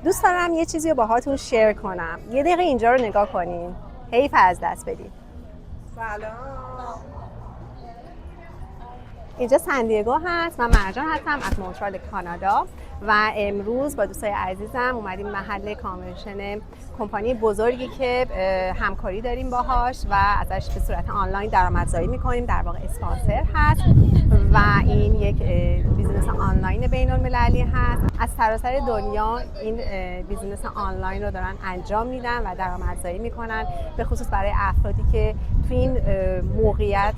دوست دارم یه چیزی رو باهاتون شیر کنم. یه دقیقه اینجا رو نگاه کنین. حیف از دست بدید. سلام. اینجا سندیگو هست. من مرجان هستم از مونترال کانادا و امروز با دوستای عزیزم اومدیم محل کانونشن کمپانی بزرگی که همکاری داریم باهاش و ازش به صورت آنلاین درآمدزایی میکنیم. در واقع اسپانسر هست و این یک بیزینس آنلاین بین‌المللی هست. از سراسر دنیا این بیزینس آنلاین رو دارن انجام میدن و درآمدزایی میکنن، به خصوص برای افرادی که تو این موقعیت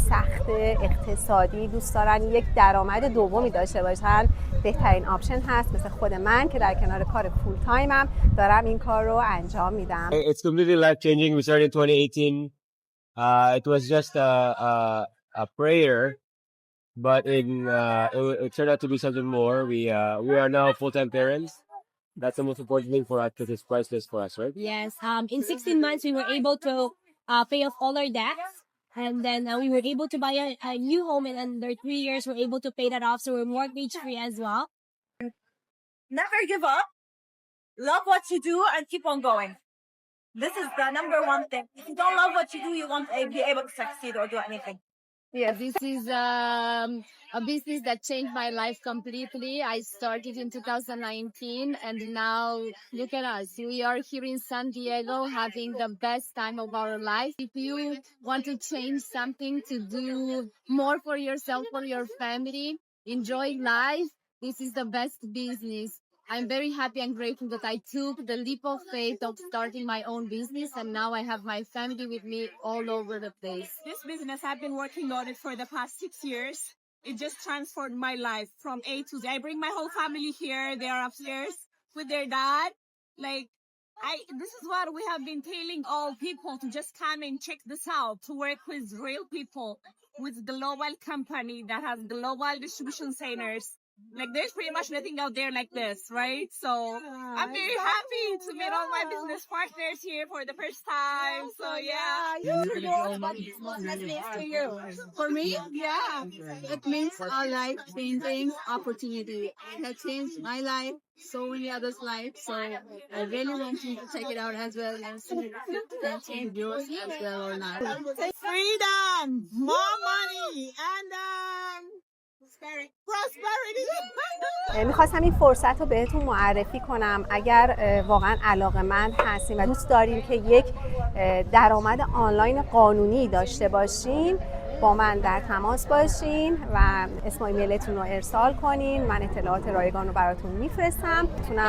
سخت اقتصادی دوست دارن یک درآمد دومی داشته باشن. بهترین آپشن هست، مثل خود من که در کنار کار فول تایمم دارم این کار رو انجام میدم. It's completely life changing. We started in 2018. It was just a prayer, but it turned out to be something more. We are now full-time parents. That's the most important thing for us because it's priceless for us, right? Yes. In 16 months, we were able to pay off all our debts. And then we were able to buy a new home, and under 3 years, we're able to pay that off. So we're mortgage free as well. Never give up. Love what you do and keep on going. This is the number one thing. If you don't love what you do, you won't be able to succeed or do anything. Yeah, this is a business that changed my life completely. I started in 2019 and now look at us. We are here in San Diego having the best time of our life. If you want to change something, to do more for yourself, for your family, enjoy life, this is the best business. I'm very happy and grateful that I took the leap of faith of starting my own business, and now I have my family with me all over the place. This business, I've been working on it for the past 6 years. It just transformed my life from A to Z. I bring my whole family here. They are upstairs with their dad. This is what we have been telling all people, to just come and check this out, to work with real people, with global company that has global distribution centers. There's pretty much nothing out there like this, right? So I'm very happy to meet all my business partners here for the first time. So To you. For me, it means a life-changing opportunity. It has changed my life, so many others' lives. So I really want you to check it out as well and see if it can change yours as well or not. freedom, more money, and prosperity. میخواستم این فرصت رو بهتون معرفی کنم. اگر واقعا علاقه‌مند هستین و دوست دارین که یک درآمد آنلاین قانونی داشته باشین، با من در تماس باشین و اسم ایمیلتون رو ارسال کنین. من اطلاعات رایگان رو براتون میفرستم.